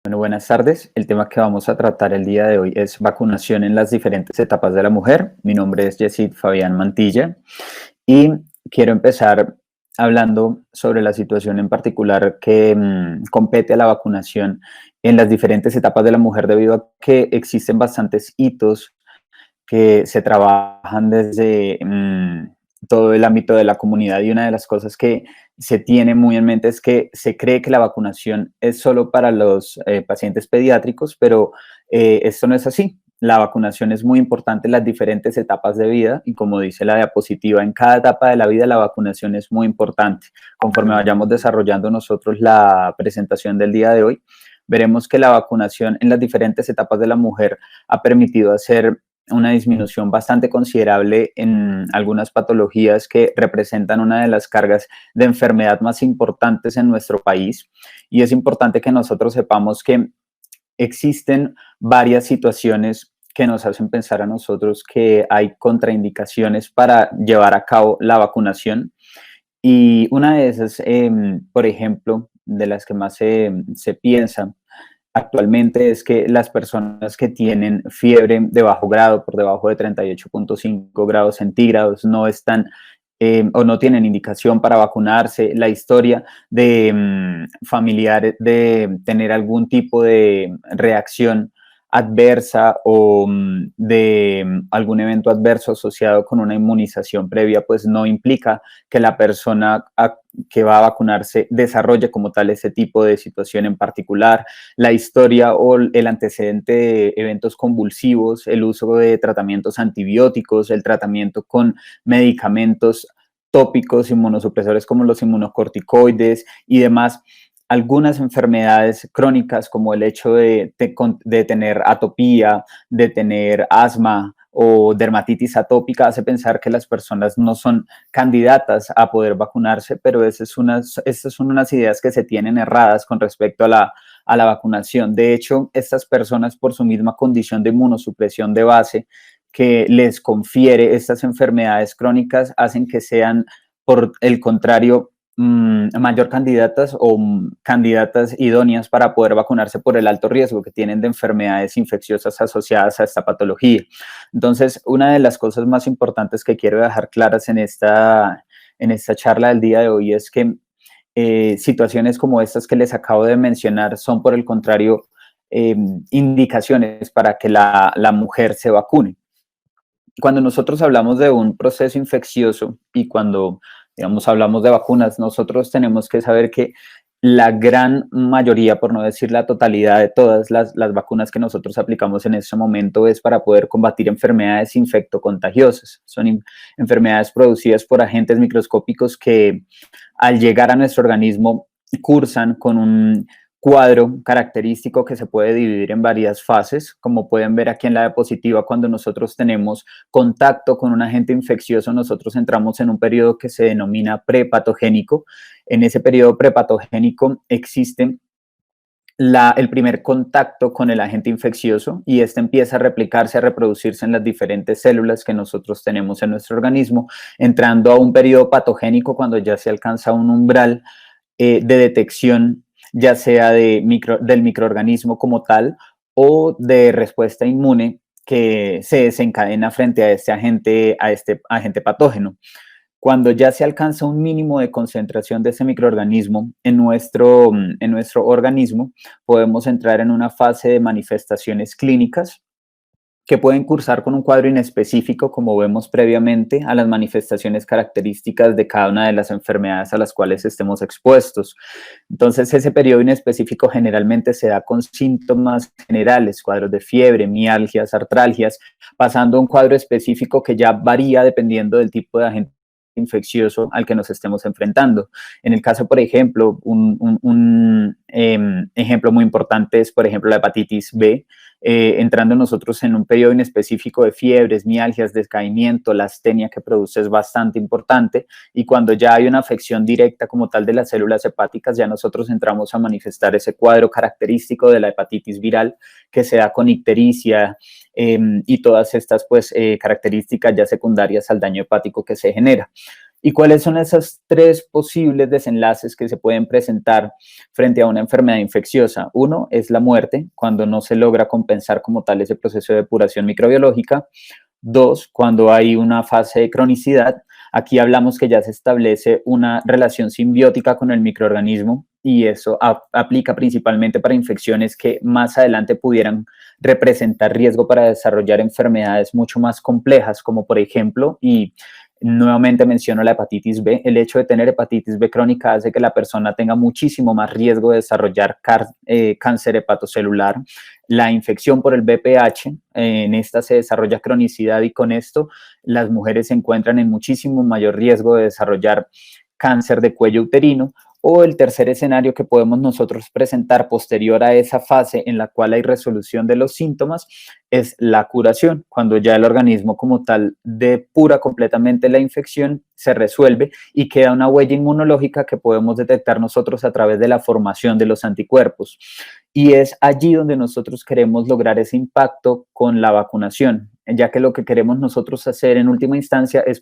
Bueno, buenas tardes. El tema que vamos a tratar el día de hoy es vacunación en las diferentes etapas de la mujer. Mi nombre es Yesid Fabián Mantilla y quiero empezar hablando sobre la situación en particular que compete a la vacunación en las diferentes etapas de la mujer debido a que existen bastantes hitos que se trabajan desde todo el ámbito de la comunidad y una de las cosas que se tiene muy en mente es que se cree que la vacunación es solo para los pacientes pediátricos, pero esto no es así. La vacunación es muy importante en las diferentes etapas de vida y como dice la diapositiva, en cada etapa de la vida la vacunación es muy importante. Conforme vayamos desarrollando nosotros la presentación del día de hoy, veremos que la vacunación en las diferentes etapas de la mujer ha permitido hacer una disminución bastante considerable en algunas patologías que representan una de las cargas de enfermedad más importantes en nuestro país. Y es importante que nosotros sepamos que existen varias situaciones que nos hacen pensar a nosotros que hay contraindicaciones para llevar a cabo la vacunación. Y una de esas, por ejemplo, de las que más se piensa actualmente es que las personas que tienen fiebre de bajo grado, por debajo de 38,5 grados centígrados, no están o no tienen indicación para vacunarse. La historia de familiares de tener algún tipo de reacción adversa o de algún evento adverso asociado con una inmunización previa, pues no implica que la persona que va a vacunarse desarrolle como tal ese tipo de situación en particular. La historia o el antecedente de eventos convulsivos, el uso de tratamientos antibióticos, el tratamiento con medicamentos tópicos, inmunosupresores como los inmunocorticoides y demás, algunas enfermedades crónicas como el hecho de tener atopía, de tener asma o dermatitis atópica hace pensar que las personas no son candidatas a poder vacunarse, pero esas son unas ideas que se tienen erradas con respecto a la vacunación. De hecho, estas personas por su misma condición de inmunosupresión de base que les confiere estas enfermedades crónicas hacen que sean, por el contrario, mayor candidatas o candidatas idóneas para poder vacunarse por el alto riesgo que tienen de enfermedades infecciosas asociadas a esta patología. Entonces, una de las cosas más importantes que quiero dejar claras en esta charla del día de hoy es que situaciones como estas que les acabo de mencionar son, por el contrario, indicaciones para que la mujer se vacune. Cuando nosotros hablamos de un proceso infeccioso y cuando, digamos, hablamos de vacunas, nosotros tenemos que saber que la gran mayoría, por no decir la totalidad de todas las vacunas que nosotros aplicamos en este momento es para poder combatir enfermedades infectocontagiosas. Son enfermedades producidas por agentes microscópicos que al llegar a nuestro organismo cursan con un cuadro característico que se puede dividir en varias fases. Como pueden ver aquí en la diapositiva, cuando nosotros tenemos contacto con un agente infeccioso, nosotros entramos en un periodo que se denomina prepatogénico. En ese periodo prepatogénico existe el primer contacto con el agente infeccioso y este empieza a replicarse, a reproducirse en las diferentes células que nosotros tenemos en nuestro organismo, entrando a un periodo patogénico cuando ya se alcanza un umbral de detección, ya sea del microorganismo como tal o de respuesta inmune que se desencadena frente a este agente patógeno. Cuando ya se alcanza un mínimo de concentración de ese microorganismo en nuestro organismo, podemos entrar en una fase de manifestaciones clínicas que pueden cursar con un cuadro inespecífico, como vemos previamente, a las manifestaciones características de cada una de las enfermedades a las cuales estemos expuestos. Entonces, ese periodo inespecífico generalmente se da con síntomas generales, cuadros de fiebre, mialgias, artralgias, pasando a un cuadro específico que ya varía dependiendo del tipo de agente infeccioso al que nos estemos enfrentando. En el caso, por ejemplo, un ejemplo muy importante es, por ejemplo, la hepatitis B, entrando nosotros en un periodo inespecífico de fiebres, mialgias, descaimiento, la astenia que produce es bastante importante y cuando ya hay una afección directa como tal de las células hepáticas, ya nosotros entramos a manifestar ese cuadro característico de la hepatitis viral que se da con ictericia y todas estas pues características ya secundarias al daño hepático que se genera. ¿Y cuáles son esos tres posibles desenlaces que se pueden presentar frente a una enfermedad infecciosa? Uno es la muerte, cuando no se logra compensar como tal ese proceso de depuración microbiológica. Dos, cuando hay una fase de cronicidad. Aquí hablamos que ya se establece una relación simbiótica con el microorganismo y eso aplica principalmente para infecciones que más adelante pudieran representar riesgo para desarrollar enfermedades mucho más complejas, como por ejemplo, y nuevamente menciono la hepatitis B. El hecho de tener hepatitis B crónica hace que la persona tenga muchísimo más riesgo de desarrollar cáncer hepatocelular. La infección por el VPH, en esta se desarrolla cronicidad y con esto las mujeres se encuentran en muchísimo mayor riesgo de desarrollar cáncer de cuello uterino. O el tercer escenario que podemos nosotros presentar posterior a esa fase en la cual hay resolución de los síntomas es la curación, cuando ya el organismo como tal depura completamente la infección, se resuelve y queda una huella inmunológica que podemos detectar nosotros a través de la formación de los anticuerpos. Y es allí donde nosotros queremos lograr ese impacto con la vacunación, ya que lo que queremos nosotros hacer en última instancia es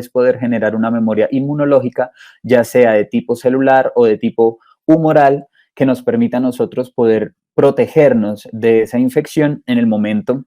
poder generar una memoria inmunológica, ya sea de tipo celular o de tipo humoral, que nos permita a nosotros poder protegernos de esa infección en el momento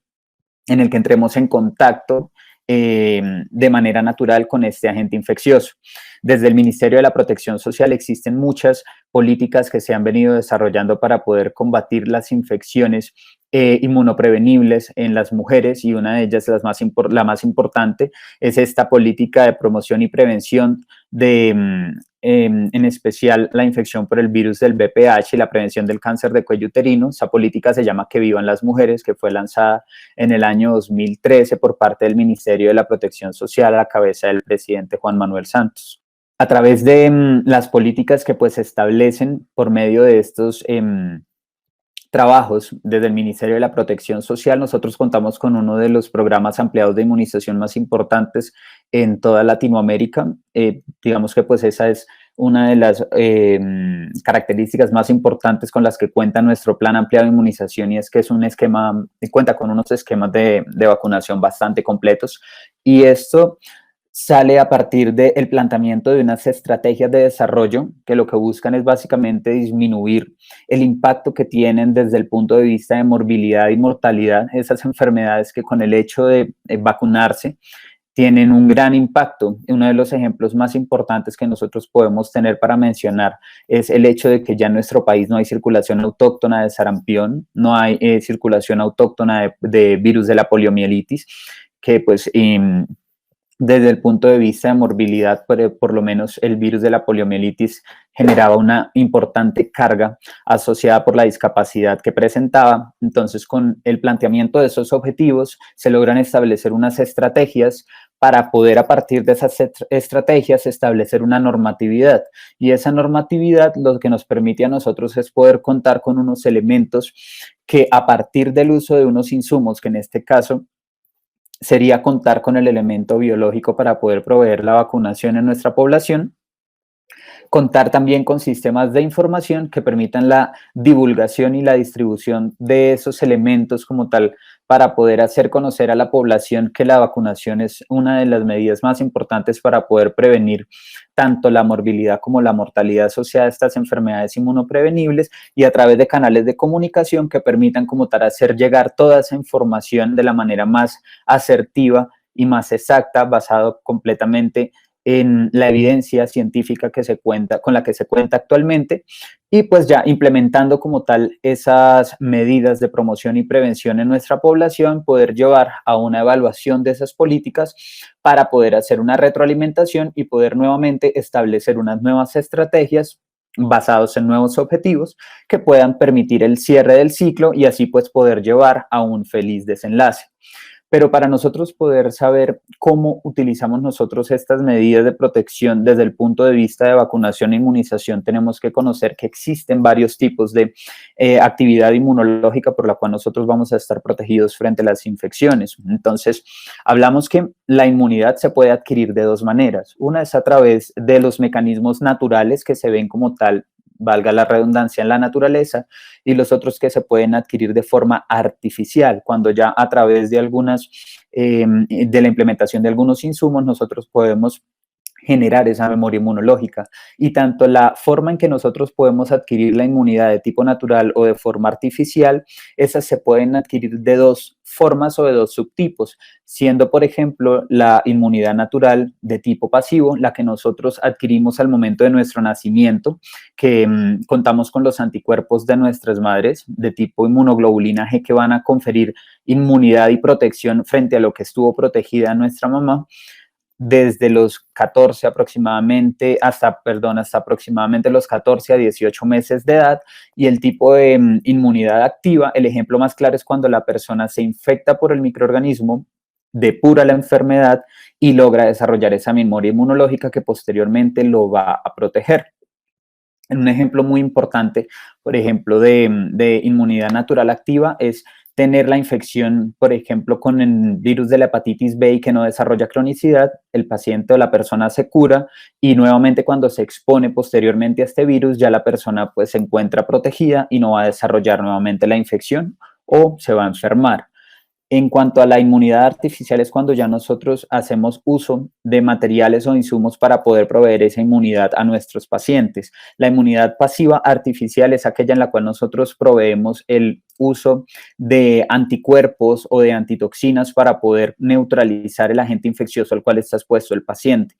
en el que entremos en contacto de manera natural con este agente infeccioso. Desde el Ministerio de la Protección Social existen muchas políticas que se han venido desarrollando para poder combatir las infecciones inmunoprevenibles en las mujeres y una de ellas, la más importante, es esta política de promoción y prevención de, en especial la infección por el virus del VPH y la prevención del cáncer de cuello uterino. Esa política se llama Que Vivan las Mujeres, que fue lanzada en el año 2013 por parte del Ministerio de la Protección Social a la cabeza del presidente Juan Manuel Santos. A través de las políticas que pues se establecen por medio de estos trabajos desde el Ministerio de la Protección Social, nosotros contamos con uno de los programas ampliados de inmunización más importantes en toda Latinoamérica. Digamos que pues esa es una de las características más importantes con las que cuenta nuestro plan ampliado de inmunización, y es que es un esquema, cuenta con unos esquemas de vacunación bastante completos, y esto sale a partir del planteamiento de unas estrategias de desarrollo que lo que buscan es básicamente disminuir el impacto que tienen desde el punto de vista de morbilidad y mortalidad esas enfermedades que con el hecho de vacunarse tienen un gran impacto. Uno de los ejemplos más importantes que nosotros podemos tener para mencionar es el hecho de que ya en nuestro país no hay circulación autóctona de sarampión, no hay circulación autóctona de virus de la poliomielitis, que pues desde el punto de vista de morbilidad, por lo menos el virus de la poliomielitis generaba una importante carga asociada por la discapacidad que presentaba. Entonces, con el planteamiento de esos objetivos, se logran establecer unas estrategias para poder, a partir de esas estrategias, establecer una normatividad. Y esa normatividad lo que nos permite a nosotros es poder contar con unos elementos que, a partir del uso de unos insumos, que en este caso sería contar con el elemento biológico para poder proveer la vacunación en nuestra población, contar también con sistemas de información que permitan la divulgación y la distribución de esos elementos como tal para poder hacer conocer a la población que la vacunación es una de las medidas más importantes para poder prevenir tanto la morbilidad como la mortalidad asociada a estas enfermedades inmunoprevenibles, y a través de canales de comunicación que permitan como tal hacer llegar toda esa información de la manera más asertiva y más exacta, basado completamente en la evidencia científica con la que se cuenta actualmente, y pues ya implementando como tal esas medidas de promoción y prevención en nuestra población, poder llevar a una evaluación de esas políticas para poder hacer una retroalimentación y poder nuevamente establecer unas nuevas estrategias basados en nuevos objetivos que puedan permitir el cierre del ciclo y así pues poder llevar a un feliz desenlace. Pero para nosotros poder saber cómo utilizamos nosotros estas medidas de protección desde el punto de vista de vacunación e inmunización, tenemos que conocer que existen varios tipos de actividad inmunológica por la cual nosotros vamos a estar protegidos frente a las infecciones. Entonces, hablamos que la inmunidad se puede adquirir de dos maneras. Una es a través de los mecanismos naturales que se ven como tal, valga la redundancia, en la naturaleza, y los otros que se pueden adquirir de forma artificial, cuando ya a través de de la implementación de algunos insumos nosotros podemos generar esa memoria inmunológica. Y tanto la forma en que nosotros podemos adquirir la inmunidad de tipo natural o de forma artificial, esas se pueden adquirir de dos formas o de dos subtipos, siendo, por ejemplo, la inmunidad natural de tipo pasivo, la que nosotros adquirimos al momento de nuestro nacimiento, que contamos con los anticuerpos de nuestras madres de tipo inmunoglobulina G que van a conferir inmunidad y protección frente a lo que estuvo protegida nuestra mamá, desde los 14 aproximadamente hasta aproximadamente los 14 a 18 meses de edad. Y el tipo de inmunidad activa, el ejemplo más claro es cuando la persona se infecta por el microorganismo, depura la enfermedad y logra desarrollar esa memoria inmunológica que posteriormente lo va a proteger. Un ejemplo muy importante, por ejemplo, de inmunidad natural activa es tener la infección, por ejemplo, con el virus de la hepatitis B y que no desarrolla cronicidad, el paciente o la persona se cura y nuevamente cuando se expone posteriormente a este virus, ya la persona pues se encuentra protegida y no va a desarrollar nuevamente la infección o se va a enfermar. En cuanto a la inmunidad artificial es cuando ya nosotros hacemos uso de materiales o insumos para poder proveer esa inmunidad a nuestros pacientes. La inmunidad pasiva artificial es aquella en la cual nosotros proveemos el uso de anticuerpos o de antitoxinas para poder neutralizar el agente infeccioso al cual está expuesto el paciente.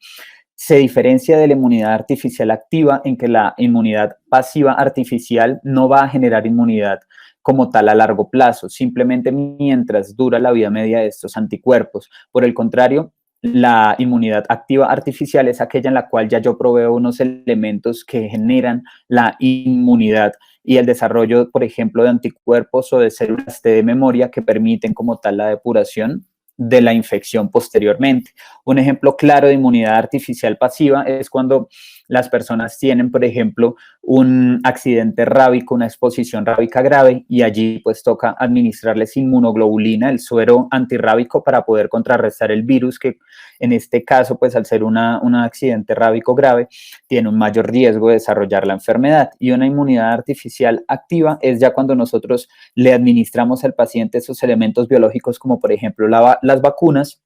Se diferencia de la inmunidad artificial activa en que la inmunidad pasiva artificial no va a generar inmunidad como tal a largo plazo, simplemente mientras dura la vida media de estos anticuerpos. Por el contrario, la inmunidad activa artificial es aquella en la cual ya yo proveo unos elementos que generan la inmunidad y el desarrollo, por ejemplo, de anticuerpos o de células T de memoria que permiten como tal la depuración de la infección posteriormente. Un ejemplo claro de inmunidad artificial pasiva es cuando las personas tienen, por ejemplo, un accidente rábico, una exposición rábica grave y allí pues toca administrarles inmunoglobulina, el suero antirrábico para poder contrarrestar el virus que en este caso pues al ser un accidente rábico grave tiene un mayor riesgo de desarrollar la enfermedad. Y una inmunidad artificial activa es ya cuando nosotros le administramos al paciente esos elementos biológicos como por ejemplo las vacunas,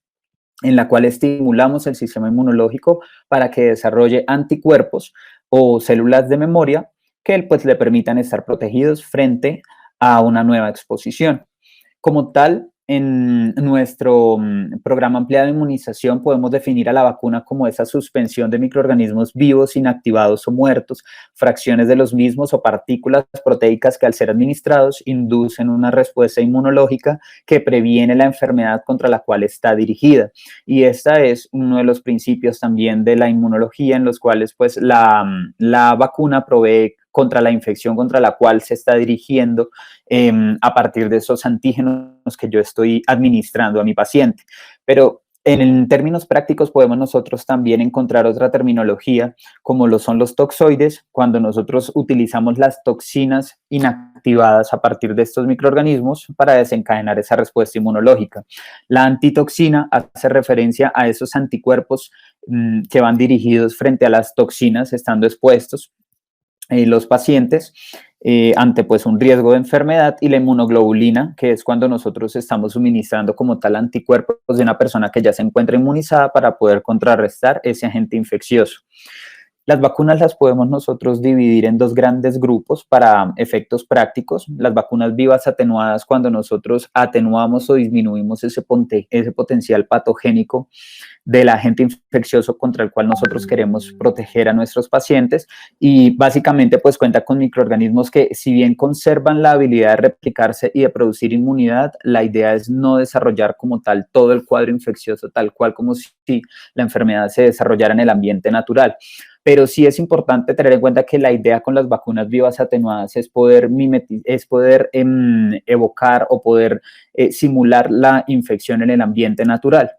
en la cual estimulamos el sistema inmunológico para que desarrolle anticuerpos o células de memoria que pues, le permitan estar protegidos frente a una nueva exposición. Como tal, en nuestro programa ampliado de inmunización podemos definir a la vacuna como esa suspensión de microorganismos vivos, inactivados o muertos, fracciones de los mismos o partículas proteicas que al ser administrados inducen una respuesta inmunológica que previene la enfermedad contra la cual está dirigida. Y esta es uno de los principios también de la inmunología en los cuales pues la vacuna provee contra la infección contra la cual se está dirigiendo a partir de esos antígenos que yo estoy administrando a mi paciente. Pero en términos prácticos podemos nosotros también encontrar otra terminología como lo son los toxoides, cuando nosotros utilizamos las toxinas inactivadas a partir de estos microorganismos para desencadenar esa respuesta inmunológica. La antitoxina hace referencia a esos anticuerpos que van dirigidos frente a las toxinas estando expuestos los pacientes ante pues un riesgo de enfermedad, y la inmunoglobulina, que es cuando nosotros estamos suministrando como tal anticuerpos de una persona que ya se encuentra inmunizada para poder contrarrestar ese agente infeccioso. Las vacunas las podemos nosotros dividir en dos grandes grupos para efectos prácticos. Las vacunas vivas atenuadas, cuando nosotros atenuamos o disminuimos ese potencial patogénico del agente infeccioso contra el cual nosotros queremos proteger a nuestros pacientes, y básicamente pues cuenta con microorganismos que si bien conservan la habilidad de replicarse y de producir inmunidad, la idea es no desarrollar como tal todo el cuadro infeccioso tal cual como si la enfermedad se desarrollara en el ambiente natural. Pero sí es importante tener en cuenta que la idea con las vacunas vivas atenuadas es poder evocar o poder simular la infección en el ambiente natural.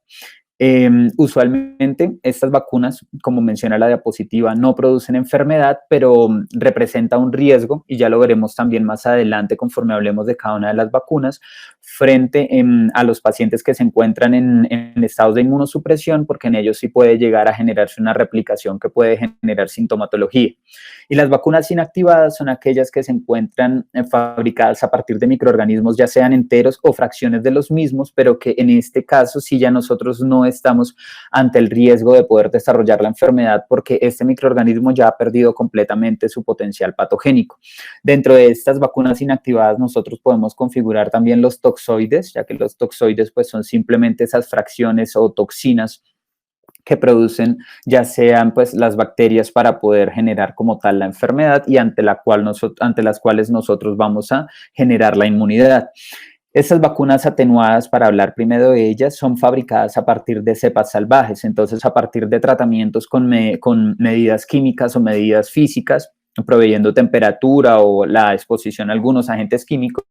Usualmente estas vacunas, como menciona la diapositiva, no producen enfermedad, pero representa un riesgo, y ya lo veremos también más adelante conforme hablemos de cada una de las vacunas, frente a los pacientes que se encuentran en estados de inmunosupresión, porque en ellos sí puede llegar a generarse una replicación que puede generar sintomatología. Y las vacunas inactivadas son aquellas que se encuentran fabricadas a partir de microorganismos, ya sean enteros o fracciones de los mismos, pero que en este caso sí ya nosotros no estamos ante el riesgo de poder desarrollar la enfermedad porque este microorganismo ya ha perdido completamente su potencial patogénico. Dentro de estas vacunas inactivadas nosotros podemos configurar también los toxoides, ya que los toxoides pues son simplemente esas fracciones o toxinas que producen ya sean pues las bacterias para poder generar como tal la enfermedad y ante las cuales nosotros vamos a generar la inmunidad. Estas vacunas atenuadas, para hablar primero de ellas, son fabricadas a partir de cepas salvajes, entonces a partir de tratamientos con medidas químicas o medidas físicas, proveyendo temperatura o la exposición a algunos agentes químicos,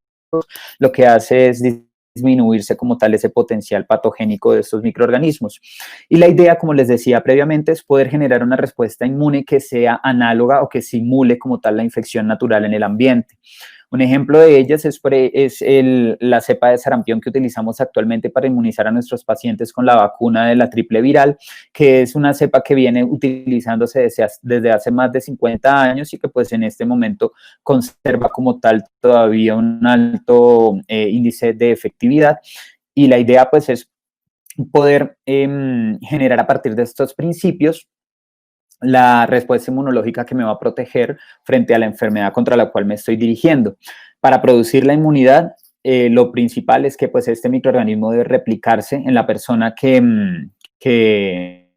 lo que hace es disminuirse como tal ese potencial patogénico de estos microorganismos. Y la idea, como les decía previamente, es poder generar una respuesta inmune que sea análoga o que simule como tal la infección natural en el ambiente. Un ejemplo de ellas es la cepa de sarampión que utilizamos actualmente para inmunizar a nuestros pacientes con la vacuna de la triple viral, que es una cepa que viene utilizándose desde hace más de 50 años y que pues en este momento conserva como tal todavía un alto índice de efectividad. Y la idea pues es poder generar a partir de estos principios la respuesta inmunológica que me va a proteger frente a la enfermedad contra la cual me estoy dirigiendo. Para producir la inmunidad, lo principal es que pues, este microorganismo debe replicarse en la persona que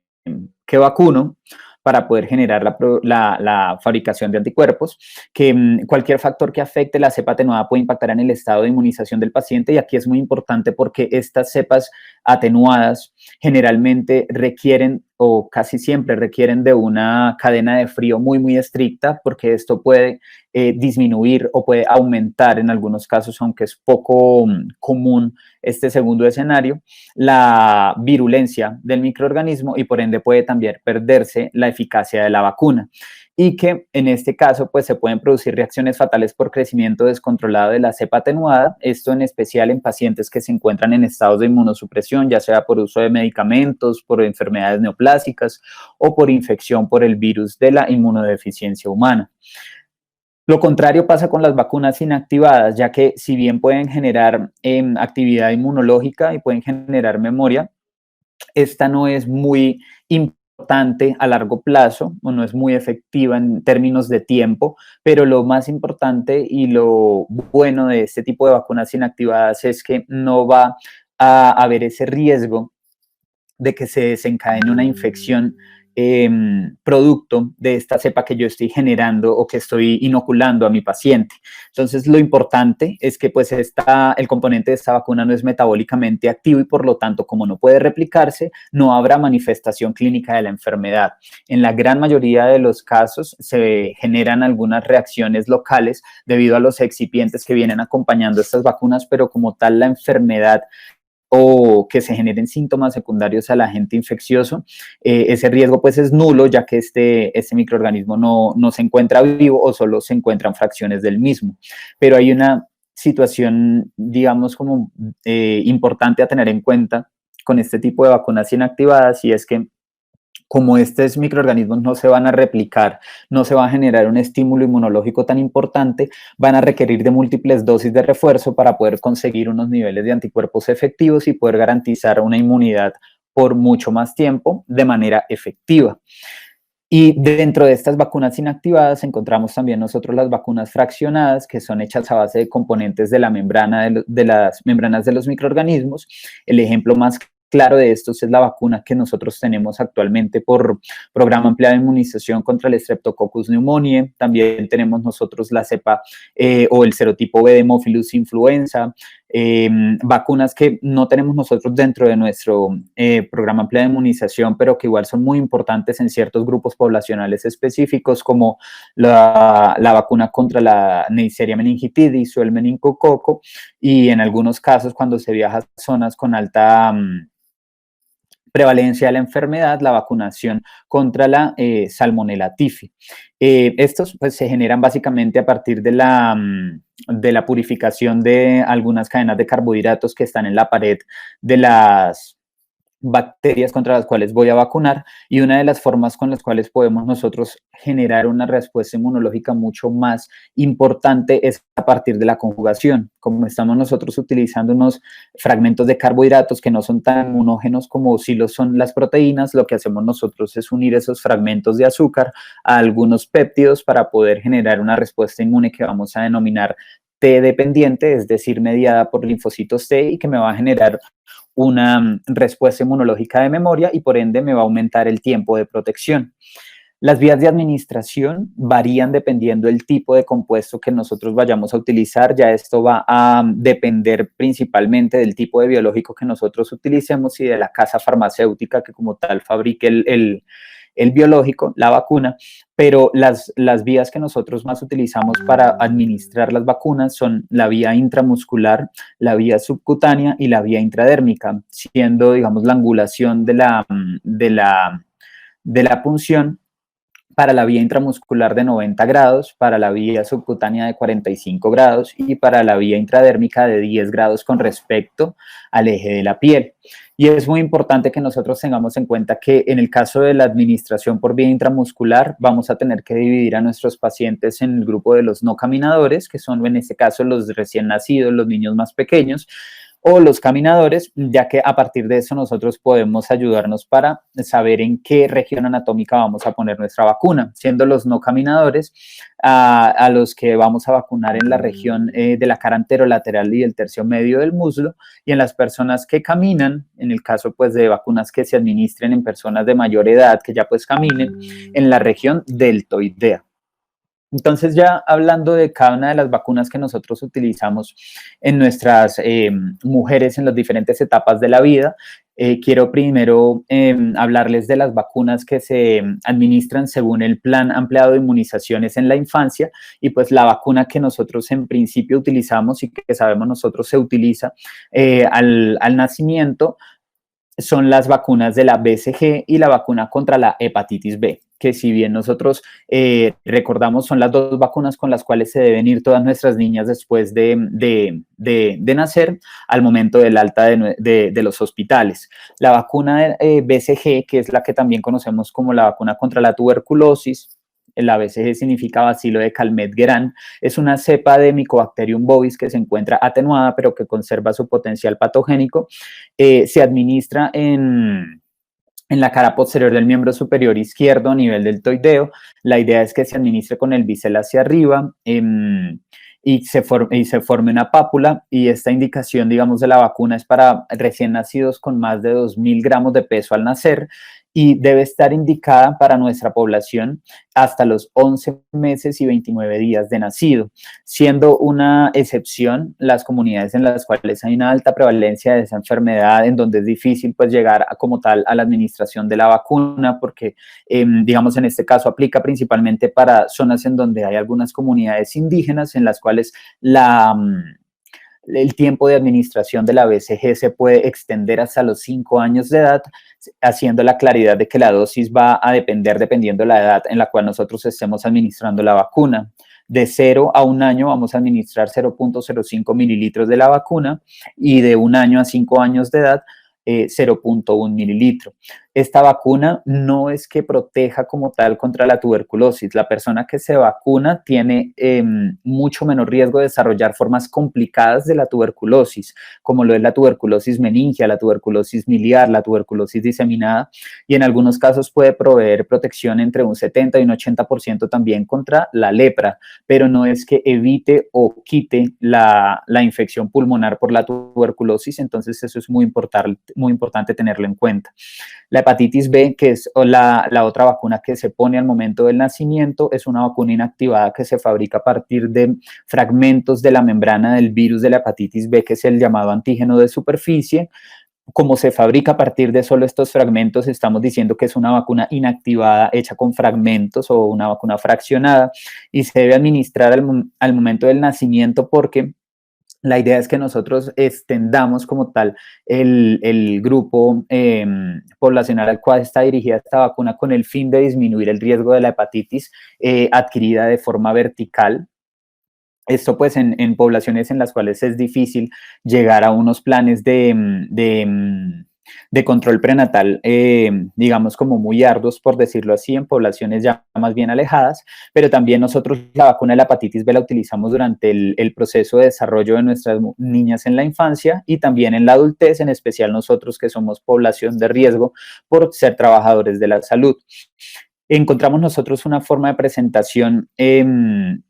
vacuno para poder generar la fabricación de anticuerpos, que cualquier factor que afecte la cepa atenuada puede impactar en el estado de inmunización del paciente y aquí es muy importante porque estas cepas atenuadas generalmente requieren o casi siempre requieren de una cadena de frío muy estricta porque esto puede disminuir o puede aumentar en algunos casos, aunque es poco común este segundo escenario, la virulencia del microorganismo y por ende puede también perderse la eficacia de la vacuna y que en este caso pues se pueden producir reacciones fatales por crecimiento descontrolado de la cepa atenuada, esto en especial en pacientes que se encuentran en estados de inmunosupresión, ya sea por uso de medicamentos, por enfermedades neoplásicas o por infección por el virus de la inmunodeficiencia humana. Lo contrario pasa con las vacunas inactivadas, ya que si bien pueden generar actividad inmunológica y pueden generar memoria, esta no es muy importante a largo plazo o no es muy efectiva en términos de tiempo, pero lo más importante y lo bueno de este tipo de vacunas inactivadas es que no va a haber ese riesgo de que se desencadene una infección producto de esta cepa que yo estoy generando o que estoy inoculando a mi paciente. Entonces, lo importante es que pues el componente de esta vacuna no es metabólicamente activo y por lo tanto, como no puede replicarse, no habrá manifestación clínica de la enfermedad. En la gran mayoría de los casos se generan algunas reacciones locales debido a los excipientes que vienen acompañando estas vacunas, pero como tal la enfermedad o que se generen síntomas secundarios al agente infeccioso, ese riesgo pues es nulo ya que este microorganismo no se encuentra vivo o solo se encuentran fracciones del mismo. Pero hay una situación, digamos, como importante a tener en cuenta con este tipo de vacunas inactivadas y es que como estos microorganismos no se van a replicar, no se va a generar un estímulo inmunológico tan importante, van a requerir de múltiples dosis de refuerzo para poder conseguir unos niveles de anticuerpos efectivos y poder garantizar una inmunidad por mucho más tiempo de manera efectiva. Y dentro de estas vacunas inactivadas encontramos también nosotros las vacunas fraccionadas, que son hechas a base de componentes de la membrana de las membranas de los microorganismos. El ejemplo más claro de estos es la vacuna que nosotros tenemos actualmente por programa ampliado de inmunización contra el Streptococcus pneumoniae. También tenemos nosotros la cepa o el serotipo B de Haemophilus influenza, vacunas que no tenemos nosotros dentro de nuestro programa ampliado de inmunización, pero que igual son muy importantes en ciertos grupos poblacionales específicos, como la vacuna contra la Neisseria meningitidis o el meningococo, y en algunos casos cuando se viaja a zonas con alta prevalencia de la enfermedad, la vacunación contra la Salmonella typhi. Estos pues, se generan básicamente a partir de la purificación de algunas cadenas de carbohidratos que están en la pared de las bacterias contra las cuales voy a vacunar, y una de las formas con las cuales podemos nosotros generar una respuesta inmunológica mucho más importante es a partir de la conjugación. Como estamos nosotros utilizando unos fragmentos de carbohidratos que no son tan inmunógenos como si lo son las proteínas, lo que hacemos nosotros es unir esos fragmentos de azúcar a algunos péptidos para poder generar una respuesta inmune que vamos a denominar T dependiente, es decir, mediada por linfocitos T, y que me va a generar una respuesta inmunológica de memoria y por ende me va a aumentar el tiempo de protección. Las vías de administración varían dependiendo del tipo de compuesto que nosotros vayamos a utilizar. Ya esto va a depender principalmente del tipo de biológico que nosotros utilicemos y de la casa farmacéutica que como tal fabrique el biológico, la vacuna, pero las vías que nosotros más utilizamos para administrar las vacunas son la vía intramuscular, la vía subcutánea y la vía intradérmica, siendo, digamos, la angulación de la punción para la vía intramuscular de 90 grados, para la vía subcutánea de 45 grados y para la vía intradérmica de 10 grados con respecto al eje de la piel. Y es muy importante que nosotros tengamos en cuenta que en el caso de la administración por vía intramuscular vamos a tener que dividir a nuestros pacientes en el grupo de los no caminadores, que son en este caso los recién nacidos, los niños más pequeños, o los caminadores, ya que a partir de eso nosotros podemos ayudarnos para saber en qué región anatómica vamos a poner nuestra vacuna, siendo los no caminadores a los que vamos a vacunar en la región de la cara anterolateral y el tercio medio del muslo, y en las personas que caminan, en el caso pues de vacunas que se administren en personas de mayor edad que ya pues caminen, en la región deltoidea. Entonces, ya hablando de cada una de las vacunas que nosotros utilizamos en nuestras mujeres en las diferentes etapas de la vida, quiero primero hablarles de las vacunas que se administran según el plan ampliado de inmunizaciones en la infancia, y pues la vacuna que nosotros en principio utilizamos y que sabemos nosotros se utiliza al nacimiento son las vacunas de la BCG y la vacuna contra la hepatitis B, que si bien nosotros recordamos son las dos vacunas con las cuales se deben ir todas nuestras niñas después de nacer al momento del alta de los hospitales. La vacuna BCG, que es la que también conocemos como la vacuna contra la tuberculosis, la BCG significa bacilo de Calmette-Guerin, es una cepa de Mycobacterium bovis que se encuentra atenuada pero que conserva su potencial patogénico. Se administra en la cara posterior del miembro superior izquierdo a nivel deltoideo. La idea es que se administre con el bisel hacia arriba y se forme una pápula, y esta indicación, digamos, de la vacuna es para recién nacidos con más de 2.000 gramos de peso al nacer, y debe estar indicada para nuestra población hasta los 11 meses y 29 días de nacido, siendo una excepción las comunidades en las cuales hay una alta prevalencia de esa enfermedad, en donde es difícil pues llegar como tal a la administración de la vacuna, porque digamos en este caso aplica principalmente para zonas en donde hay algunas comunidades indígenas en las cuales el tiempo de administración de la BCG se puede extender hasta los 5 años de edad, haciendo la claridad de que la dosis va a depender dependiendo de la edad en la cual nosotros estemos administrando la vacuna. De 0 a 1 año vamos a administrar 0.05 mililitros de la vacuna, y de 1 año a 5 años de edad 0.1 mililitro. Esta vacuna no es que proteja como tal contra la tuberculosis. La persona que se vacuna tiene mucho menor riesgo de desarrollar formas complicadas de la tuberculosis, como lo es la tuberculosis meningia, la tuberculosis miliar, la tuberculosis diseminada, y en algunos casos puede proveer protección entre un 70 y un 80% también contra la lepra, pero no es que evite o quite la infección pulmonar por la tuberculosis. Entonces eso es muy importante tenerlo en cuenta. La hepatitis B, que es la otra vacuna que se pone al momento del nacimiento, es una vacuna inactivada que se fabrica a partir de fragmentos de la membrana del virus de la hepatitis B, que es el llamado antígeno de superficie. Como se fabrica a partir de solo estos fragmentos, estamos diciendo que es una vacuna inactivada hecha con fragmentos o una vacuna fraccionada, y se debe administrar al momento del nacimiento, porque la idea es que nosotros extendamos como tal el grupo poblacional al cual está dirigida esta vacuna, con el fin de disminuir el riesgo de la hepatitis adquirida de forma vertical. Esto pues en poblaciones en las cuales es difícil llegar a unos planes de de control prenatal, digamos, como muy arduos, por decirlo así, en poblaciones ya más bien alejadas, pero también nosotros la vacuna de la hepatitis B la utilizamos durante el proceso de desarrollo de nuestras niñas en la infancia y también en la adultez, en especial nosotros que somos población de riesgo por ser trabajadores de la salud. Encontramos nosotros una forma de presentación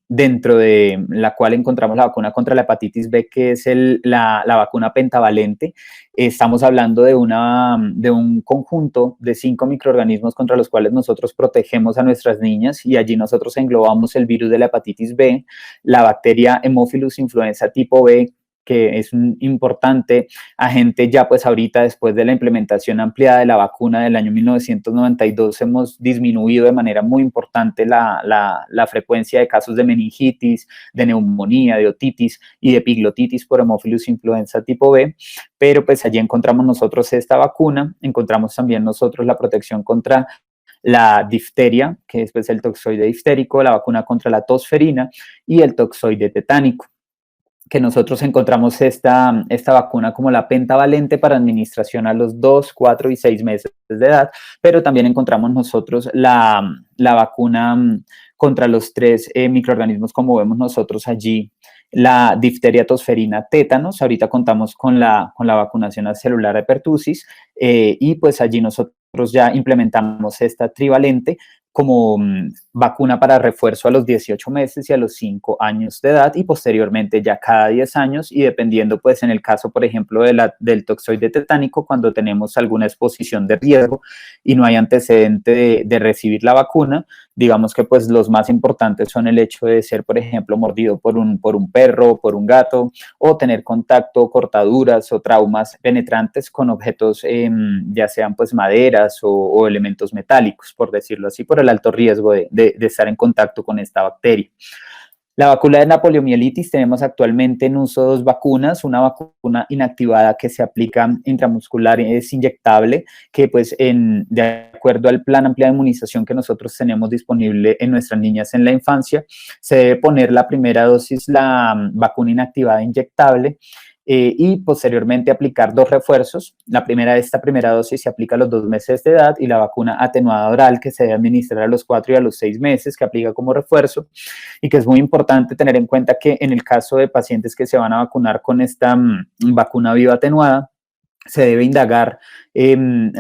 dentro de la cual encontramos la vacuna contra la hepatitis B, que es la vacuna pentavalente. Estamos hablando de un conjunto de 5 microorganismos contra los cuales nosotros protegemos a nuestras niñas, y allí nosotros englobamos el virus de la hepatitis B, la bacteria Haemophilus influenza tipo B, que es un importante agente ya pues ahorita después de la implementación ampliada de la vacuna del año 1992 hemos disminuido de manera muy importante la frecuencia de casos de meningitis, de neumonía, de otitis y de epiglotitis por Haemophilus influenza tipo B, pero pues allí encontramos nosotros esta vacuna, encontramos también nosotros la protección contra la difteria, que es pues el toxoide diftérico, la vacuna contra la tosferina y el toxoide tetánico, que nosotros encontramos esta vacuna como la pentavalente para administración a los 2, 4 y 6 meses de edad, pero también encontramos nosotros la vacuna contra los 3 microorganismos, como vemos nosotros allí, la difteria, tosferina, tétanos. Ahorita contamos con la vacunación celular de pertussis, y pues allí nosotros ya implementamos esta trivalente como vacuna para refuerzo a los 18 meses y a los 5 años de edad, y posteriormente ya cada 10 años, y dependiendo pues en el caso, por ejemplo, del toxoide tetánico, cuando tenemos alguna exposición de riesgo y no hay antecedente de recibir la vacuna, digamos que pues los más importantes son el hecho de ser, por ejemplo, mordido por un perro, por un gato, o tener contacto, cortaduras o traumas penetrantes con objetos, ya sean pues maderas o elementos metálicos, por decirlo así, por el alto riesgo de estar en contacto con esta bacteria. La vacuna de la poliomielitis, tenemos actualmente en uso 2 vacunas, una vacuna inactivada que se aplica intramuscular, es inyectable, que pues de acuerdo al plan ampliado de inmunización que nosotros tenemos disponible en nuestras niñas en la infancia, se debe poner la primera dosis, la vacuna inactivada inyectable, y posteriormente aplicar 2 refuerzos. Esta primera dosis se aplica a los 2 meses de edad, y la vacuna atenuada oral, que se debe administrar a los 4 y a los 6 meses, que aplica como refuerzo, y que es muy importante tener en cuenta que en el caso de pacientes que se van a vacunar con esta vacuna viva atenuada, se debe indagar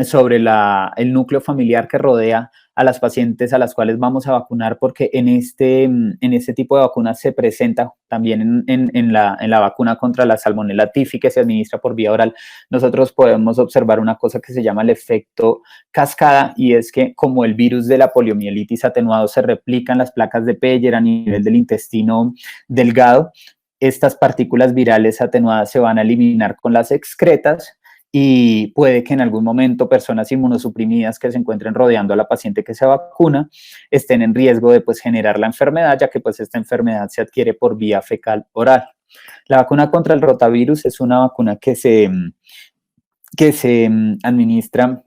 sobre el núcleo familiar que rodea a las pacientes a las cuales vamos a vacunar, porque en este tipo de vacunas se presenta también en la vacuna contra la Salmonella Typhi, que se administra por vía oral. Nosotros podemos observar una cosa que se llama el efecto cascada, y es que como el virus de la poliomielitis atenuado se replica en las placas de Peyer a nivel del intestino delgado, estas partículas virales atenuadas se van a eliminar con las excretas, y puede que en algún momento personas inmunosuprimidas que se encuentren rodeando a la paciente que se vacuna estén en riesgo de pues generar la enfermedad, ya que pues esta enfermedad se adquiere por vía fecal oral. La vacuna contra el rotavirus es una vacuna que se administra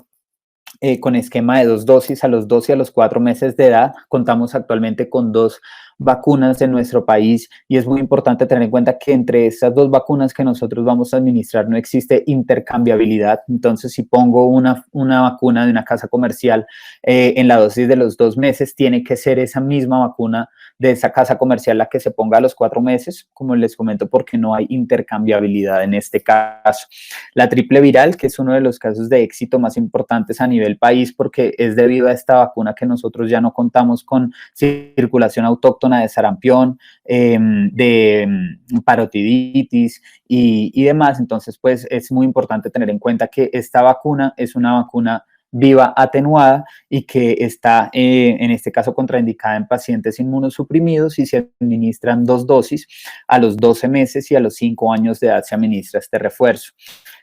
con esquema de 2 dosis a los 2 y a los 4 meses de edad. Contamos actualmente con 2 vacunas en nuestro país, y es muy importante tener en cuenta que entre estas 2 vacunas que nosotros vamos a administrar no existe intercambiabilidad. Entonces, si pongo una vacuna de una casa comercial en la dosis de los 2 meses, tiene que ser esa misma vacuna de esa casa comercial la que se ponga a los 4 meses, como les comento, porque no hay intercambiabilidad en este caso. La triple viral, que es uno de los casos de éxito más importantes a nivel país, porque es debido a esta vacuna que nosotros ya no contamos con circulación autóctona de sarampión, de parotiditis y demás. Entonces, pues es muy importante tener en cuenta que esta vacuna es una vacuna viva atenuada, y que está en este caso contraindicada en pacientes inmunosuprimidos, y se administran 2 dosis a los 12 meses, y a los 5 años de edad se administra este refuerzo.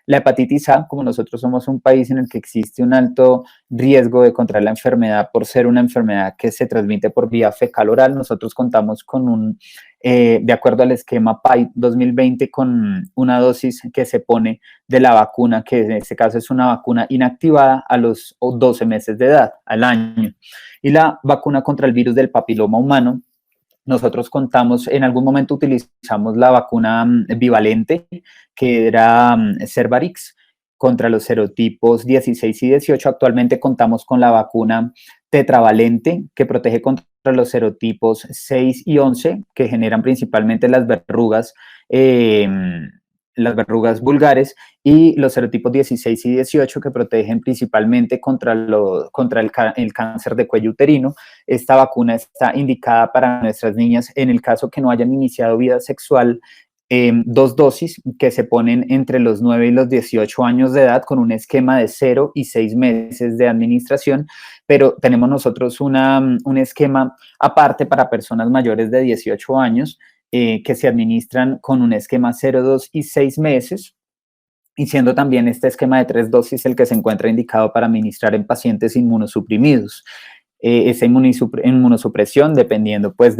La hepatitis A, como nosotros somos un país en el que existe un alto riesgo de contraer la enfermedad por ser una enfermedad que se transmite por vía fecal oral, nosotros contamos con de acuerdo al esquema PAI 2020, con una dosis que se pone de la vacuna, que en este caso es una vacuna inactivada, a los 12 meses de edad, al año. Y la vacuna contra el virus del papiloma humano, nosotros contamos, en algún momento utilizamos la vacuna bivalente, que era Cervarix, contra los serotipos 16 y 18. Actualmente contamos con la vacuna tetravalente, que protege contra los serotipos 6 y 11, que generan principalmente las verrugas vulgares, y los serotipos 16 y 18, que protegen principalmente contra el cáncer de cuello uterino. Esta vacuna está indicada para nuestras niñas en el caso que no hayan iniciado vida sexual, 2 dosis que se ponen entre los 9 y los 18 años de edad, con un esquema de 0 y 6 meses de administración, pero tenemos nosotros un esquema aparte para personas mayores de 18 años, que se administran con un esquema 0, 2 y 6 meses, y siendo también este esquema de 3 dosis el que se encuentra indicado para administrar en pacientes inmunosuprimidos. Esa inmunosupresión, dependiendo pues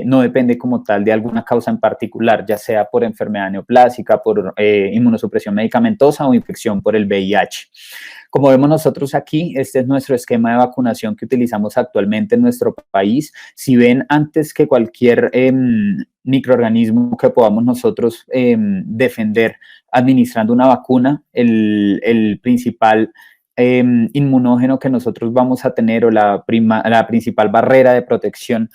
no depende como tal de alguna causa en particular, ya sea por enfermedad neoplásica, por inmunosupresión medicamentosa o infección por el VIH. Como vemos nosotros aquí, este es nuestro esquema de vacunación que utilizamos actualmente en nuestro país. Si ven, antes que cualquier microorganismo que podamos nosotros defender administrando una vacuna, el principal inmunógeno que nosotros vamos a tener, o la principal barrera de protección